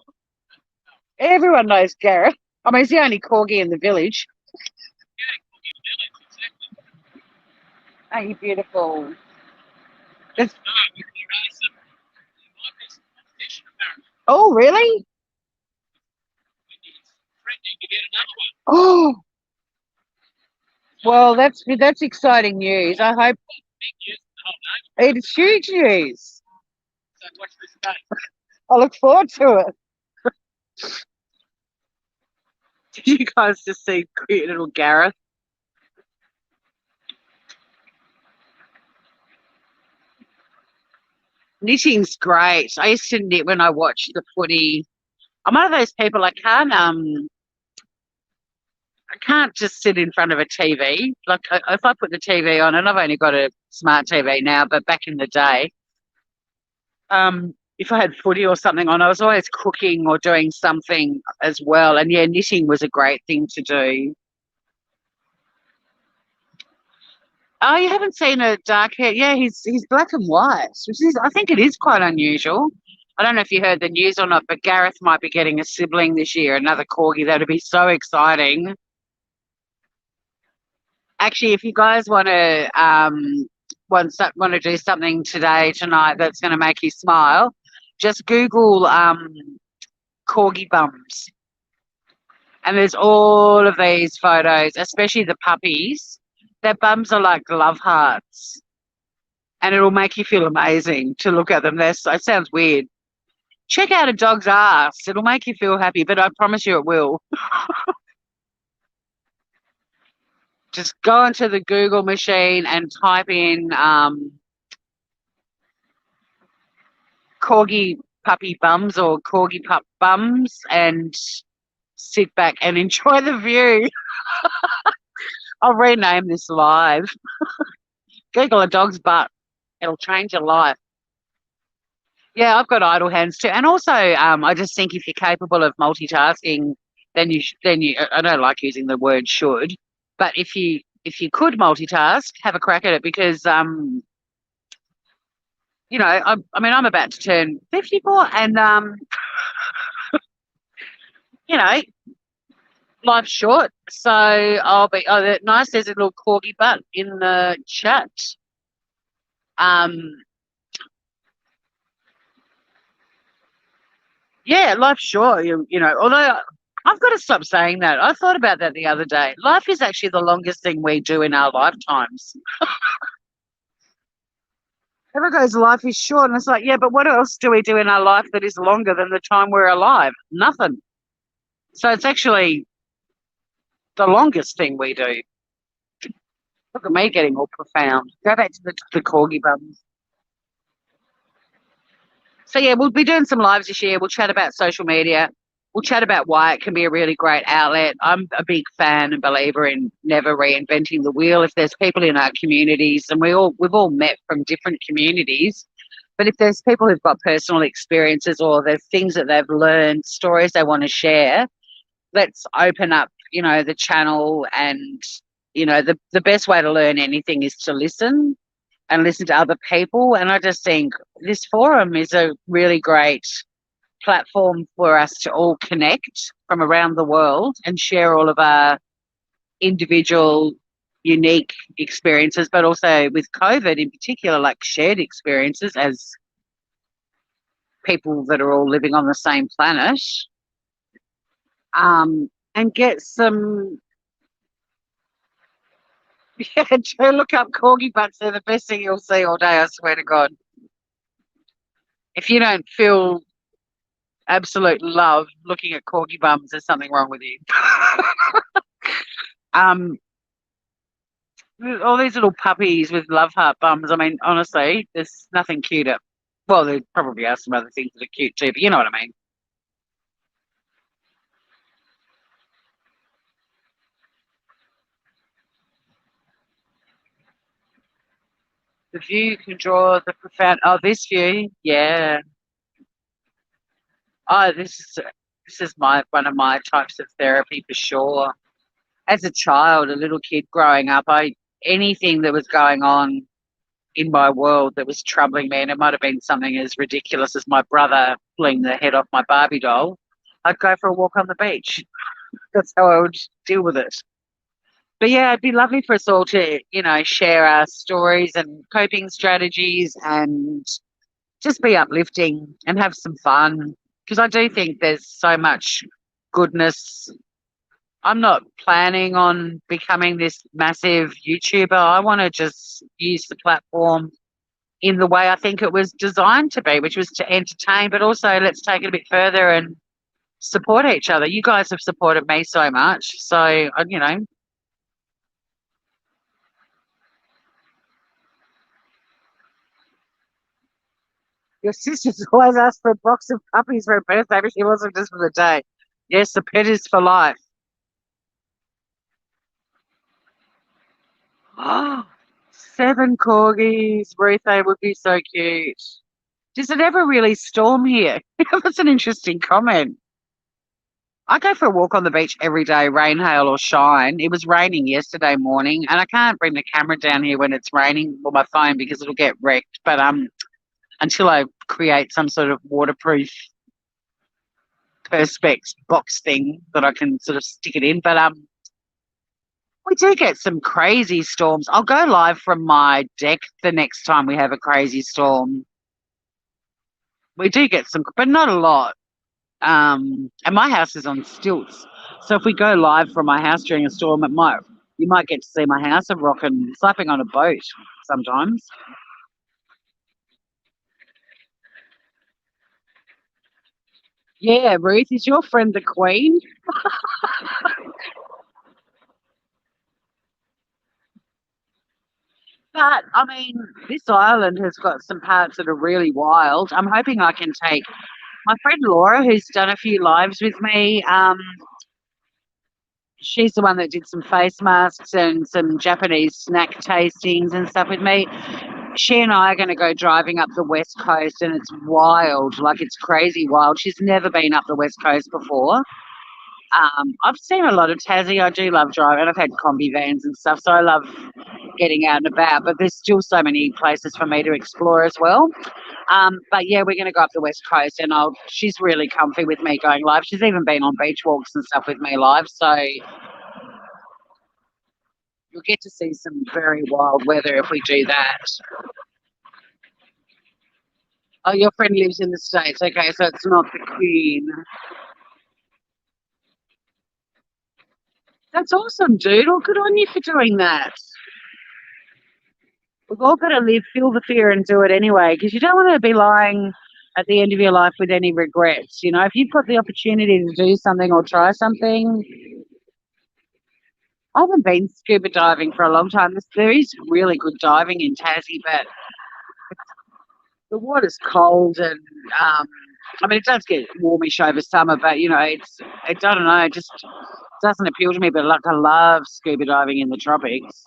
Everyone knows Gareth. I mean, he's the only corgi in the village. Aren't you beautiful? Oh, really? Oh, well, that's exciting news. I hope it's huge news. I look forward to it. Did you guys just see cute little Gareth? Knitting's great. I used to knit when I watched the footy. I'm one of those people I can't just sit in front of a TV. Like if I put the TV on, and I've only got a smart TV now, but back in the day, if I had footy or something on, I was always cooking or doing something as well. And yeah, knitting was a great thing to do. Oh, you haven't seen a dark hair? Yeah, he's black and white, which is I think it is quite unusual. I don't know if you heard the news or not, but Gareth might be getting a sibling this year, another corgi. That'd be so exciting. Actually, if you guys want to do something tonight that's going to make you smile, just Google corgi bums, and there's all of these photos, especially the puppies. Their bums are like love hearts, and it'll make you feel amazing to look at them. It sounds weird. Check out a dog's ass. It'll make you feel happy, but I promise you it will. Just go into the Google machine and type in corgi puppy bums or corgi pup bums and sit back and enjoy the view. I'll rename this live. Google a dog's butt. It'll change your life. Yeah, I've got idle hands too. And also, I just think if you're capable of multitasking, then you I don't like using the word should, but if you could multitask, have a crack at it because I mean I'm about to turn 54 and you know, life's short. So nice, there's a little corgi butt in the chat. Um Yeah, life's short. Although I've got to stop saying that. I thought about that the other day. Life is actually the longest thing we do in our lifetimes. Everyone goes, life is short. And it's like, yeah, but what else do we do in our life that is longer than the time we're alive? Nothing. So it's actually the longest thing we do. Look at me getting all profound. Go back to the corgi bums. So yeah, we'll be doing some lives this year. We'll chat about social media. We'll chat about why it can be a really great outlet. I'm a big fan and believer in never reinventing the wheel. If there's people in our communities, and we've all met from different communities, but if there's people who've got personal experiences or there's things that they've learned, stories they want to share, let's open up, the channel. And the best way to learn anything is to listen and listen to other people. And I just think this forum is a really great platform for us to all connect from around the world and share all of our individual, unique experiences, but also with COVID in particular, like shared experiences as people that are all living on the same planet, and get some. Yeah, do look up corgi butts. They're the best thing you'll see all day, I swear to God. If you don't feel absolute love looking at corgi bums, there's something wrong with you. um, all these little puppies with love heart bums. I mean, honestly, there's nothing cuter. Well, there probably are some other things that are cute too, but you know what I mean. The view can draw the profound. Oh, this view, yeah. Oh, this is my one of my types of therapy for sure. As a child, a little kid growing up, anything that was going on in my world that was troubling me, and it might have been something as ridiculous as my brother pulling the head off my Barbie doll, I'd go for a walk on the beach. That's how I would deal with it. But yeah, it'd be lovely for us all to, share our stories and coping strategies and just be uplifting and have some fun. Because I do think there's so much goodness I'm not planning on becoming this massive YouTuber. I want to just use the platform in the way I think it was designed to be, which was to entertain, but also let's take it a bit further and support each other. You guys have supported me so much. So, your sister's always asked for a box of puppies for her birthday, but she wasn't just for the day. Yes, the pet is for life. Oh, 7 corgis. Ruth, they would be so cute. Does it ever really storm here? That's an interesting comment. I go for a walk on the beach every day, rain, hail, or shine. It was raining yesterday morning, and I can't bring the camera down here when it's raining or my phone because it'll get wrecked. But until I create some sort of waterproof perspex box thing that I can sort of stick it in. But we do get some crazy storms. I'll go live from my deck the next time we have a crazy storm. We do get some, but not a lot. And my house is on stilts, so if we go live from my house during a storm, you might get to see my house. I'm rocking, slapping on a boat sometimes. Yeah, Ruth, is your friend the Queen? But I mean, this island has got some parts that are really wild. I'm hoping I can take my friend Laura, who's done a few lives with me. She's the one that did some face masks and some Japanese snack tastings and stuff with me. She and I are going to go driving up the West Coast, and it's wild. Like, it's crazy wild. She's never been up the West Coast before. I've seen a lot of Tassie. I do love driving. I've had combi vans and stuff, so I love getting out and about. But there's still so many places for me to explore as well. But yeah, we're going to go up the West Coast, and she's really comfy with me going live. She's even been on beach walks and stuff with me live, so you'll get to see some very wild weather if we do that. Oh, your friend lives in the States. Okay, so it's not the Queen. That's awesome, dude. Well, good on you for doing that. We've all got to feel the fear and do it anyway, because you don't want to be lying at the end of your life with any regrets. You know, if you've got the opportunity to do something or try something, I haven't been scuba diving for a long time. There is really good diving in Tassie, but the water's cold and I mean, it does get warmish over summer, but I don't know, it just doesn't appeal to me. But like, I love scuba diving in the tropics.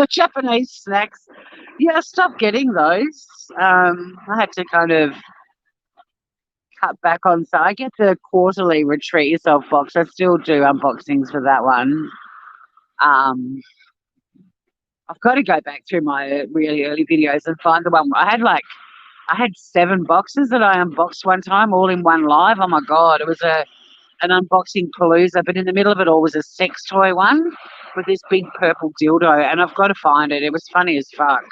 Japanese snacks, yeah, I stopped getting those. I had to kind of cut back on. So I get the quarterly Retreat Yourself box. I still do unboxings for that one. Um, I've got to go back through my really early videos and find the one. I had 7 boxes that I unboxed one time, all in one live. Oh my god, it was an unboxing palooza, but in the middle of it all was a sex toy one with this big purple dildo, and I've got to find it. It was funny as fuck.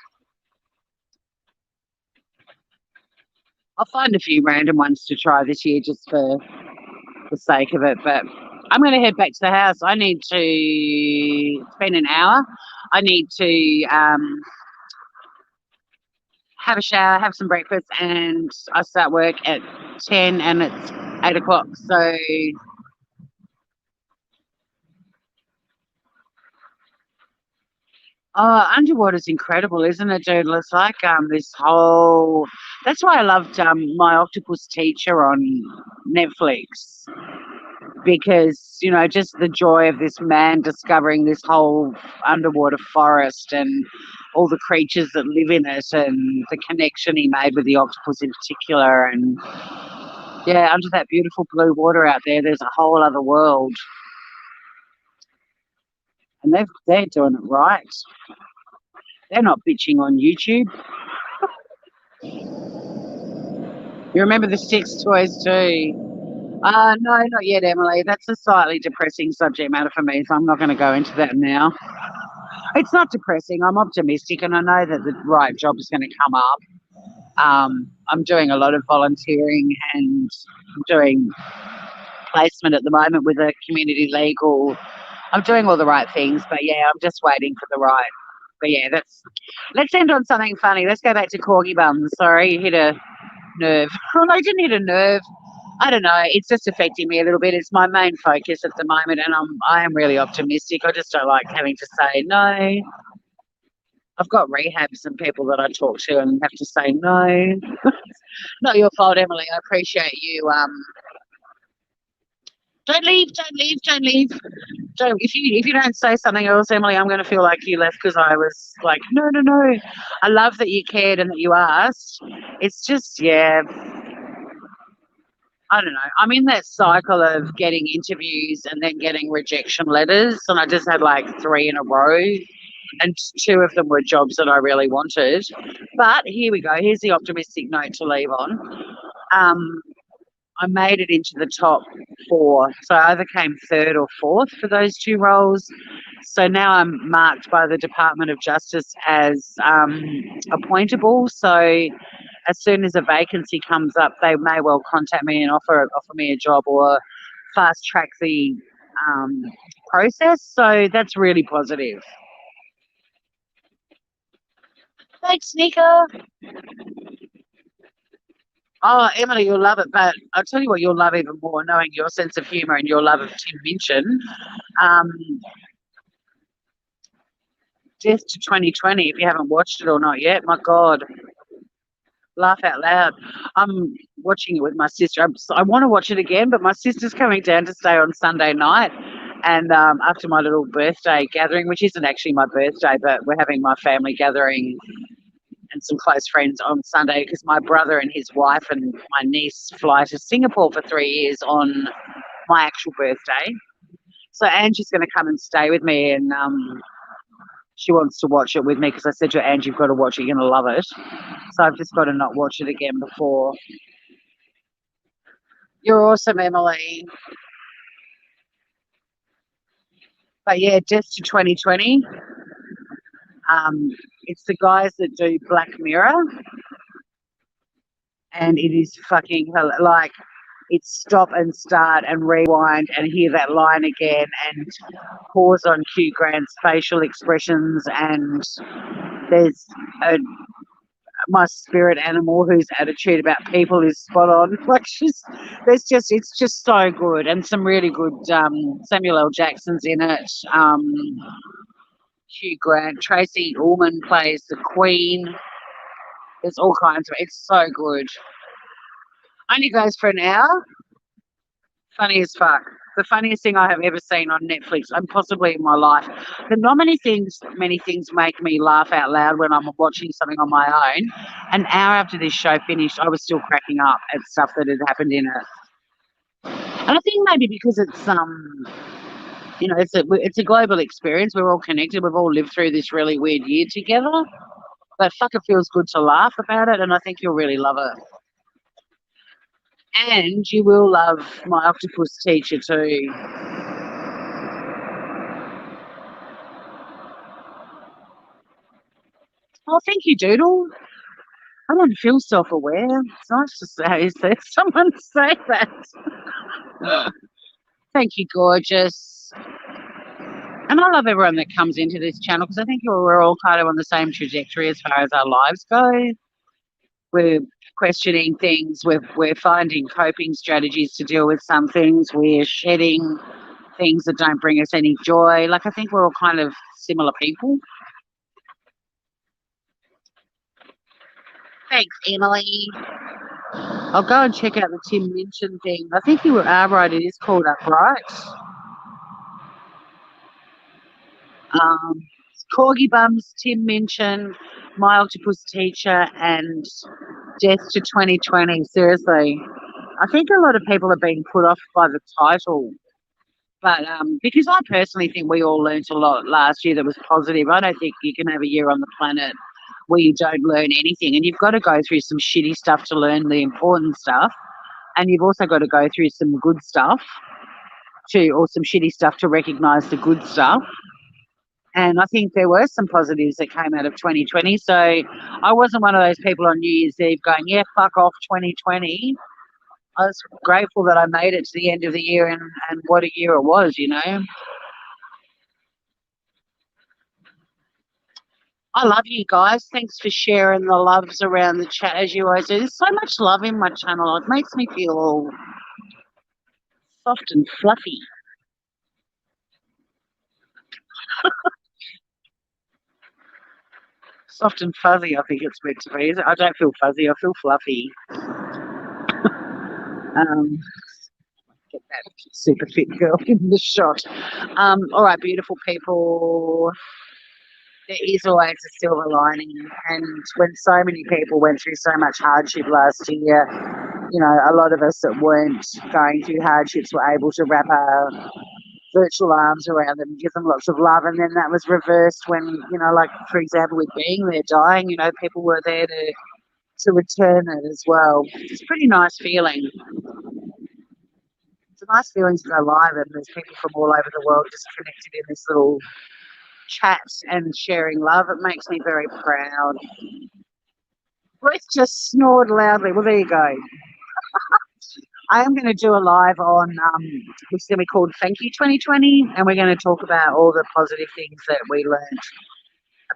I'll find a few random ones to try this year just for the sake of it, but I'm going to head back to the house. I need to spend an hour. I need to have a shower, have some breakfast, and I start work at 10 and it's 8 o'clock. So underwater is incredible, isn't it, dude? It's like this whole. That's why I loved My Octopus Teacher on Netflix, because just the joy of this man discovering this whole underwater forest and all the creatures that live in it, and the connection he made with the octopus in particular. And yeah, under that beautiful blue water out there, there's a whole other world, and they're doing it right. They're not bitching on YouTube. You remember the sex toys too? No, not yet, Emily. That's a slightly depressing subject matter for me, so I'm not going to go into that now. It's not depressing. I'm optimistic, and I know that the right job is going to come up. I'm doing a lot of volunteering, and I'm doing placement at the moment with a community legal. I'm doing all the right things, but yeah, I'm just waiting for the right. But yeah, let's end on something funny. Let's go back to corgi bums. Sorry, you hit a nerve. Oh, no, I didn't hit a nerve. I don't know. It's just affecting me a little bit. It's my main focus at the moment, and I am really optimistic. I just don't like having to say no. I've got rehabs and people that I talk to and have to say no. Not your fault, Emily. I appreciate you. Don't leave, don't leave, don't leave. Don't if you don't say something else, Emily, I'm going to feel like you left because I was like, no, no, no. I love that you cared and that you asked. It's just, yeah, I don't know. I'm in that cycle of getting interviews and then getting rejection letters, and I just had like 3 in a row, and 2 of them were jobs that I really wanted. But here we go. Here's the optimistic note to leave on. I made it into the top 4. So I either came 3rd or 4th for those 2 roles. So now I'm marked by the Department of Justice as appointable. So as soon as a vacancy comes up, they may well contact me and offer me a job or fast track the process. So that's really positive. Thanks, Nika. Oh, Emily, you'll love it. But I'll tell you what you'll love even more, knowing your sense of humour and your love of Tim Minchin. Death to 2020, if you haven't watched it or not yet, my God, laugh out loud. I'm watching it with my sister. I want to watch it again, but my sister's coming down to stay on Sunday night. And after my little birthday gathering, which isn't actually my birthday, but we're having my family gathering and some close friends on Sunday because my brother and his wife and my niece fly to Singapore for 3 years on my actual birthday. So Angie's going to come and stay with me, and she wants to watch it with me because I said to her, Angie, you've got to watch it, you're going to love it. So I've just got to not watch it again before. You're awesome, Emily. But yeah, Death to 2020. It's the guys that do Black Mirror, and it is fucking like it's stop and start and rewind and hear that line again and pause on Hugh Grant's facial expressions, and there's my spirit animal whose attitude about people is spot on. Like it's just so good, and some really good Samuel L. Jackson's in it. Hugh Grant, Tracy Ullman plays the Queen. There's all kinds of. It's so good. Only goes for an hour. Funny as fuck. The funniest thing I have ever seen on Netflix, and possibly in my life. But not many things make me laugh out loud when I'm watching something on my own. An hour after this show finished, I was still cracking up at stuff that had happened in it. And I think maybe because it's it's a global experience. We're all connected. We've all lived through this really weird year together. But fuck, it feels good to laugh about it, and I think you'll really love it. And you will love my octopus teacher too. Oh, thank you, Doodle. I don't feel self-aware. It's nice to say someone say that. Thank you, gorgeous. And I love everyone that comes into this channel because I think we're all kind of on the same trajectory as far as our lives go. We're questioning things. We're finding coping strategies to deal with some things. We're shedding things that don't bring us any joy. Like, I think we're all kind of similar people. Thanks, Emily. I'll go and check out the Tim Minchin thing. I think you are right. It is called Up, right? Corgi Bums, Tim Minchin, My Octopus Teacher, and Death to 2020. Seriously, I think a lot of people are being put off by the title. But because I personally think we all learnt a lot last year that was positive. I don't think you can have a year on the planet where you don't learn anything. And you've got to go through some shitty stuff to learn the important stuff. And you've also got to go through some good stuff or some shitty stuff to recognise the good stuff. And I think there were some positives that came out of 2020. So I wasn't one of those people on New Year's Eve going, yeah, fuck off 2020. I was grateful that I made it to the end of the year, and what a year it was, you know. I love you guys. Thanks for sharing the loves around the chat as you always do. There's so much love in my channel. It makes me feel all soft and fluffy. Soft and fuzzy, I think it's meant to be. I don't feel fuzzy, I feel fluffy. Um, get that super fit girl in the shot. All right, beautiful people. There is always a silver lining. And when so many people went through so much hardship last year, you know, a lot of us that weren't going through hardships were able to wrap our virtual arms around them and give them lots of love. And then that was reversed when, you know, like for example, with being there dying, you know, people were there to return it as well. It's a pretty nice feeling. It's a nice feeling to go live and there's people from all over the world just connected in this little chat and sharing love. It makes me very proud. Ruth just snored loudly. Well, there you go. I am going to do a live on, which is going to be called Thank You 2020, and we're going to talk about all the positive things that we learned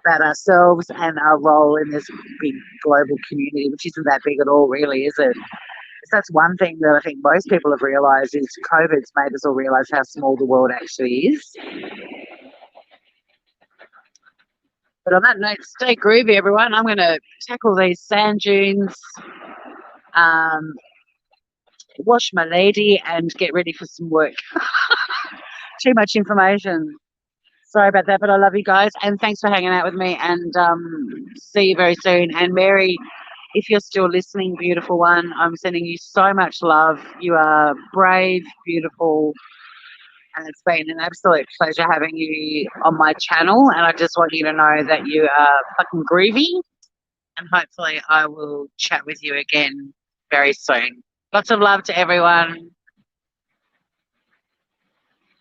about ourselves and our role in this big global community, which isn't that big at all, really, is it? So that's one thing that I think most people have realised is COVID's made us all realise how small the world actually is. But on that note, stay groovy, everyone. I'm going to tackle these sand dunes, wash my lady, and get ready for some work. Too much information. Sorry about that, but I love you guys, and thanks for hanging out with me, and see you very soon. And Mary, if you're still listening, beautiful one, I'm sending you so much love. You are brave, beautiful, and it's been an absolute pleasure having you on my channel, and I just want you to know that you are fucking groovy, and hopefully I will chat with you again very soon. Lots of love to everyone.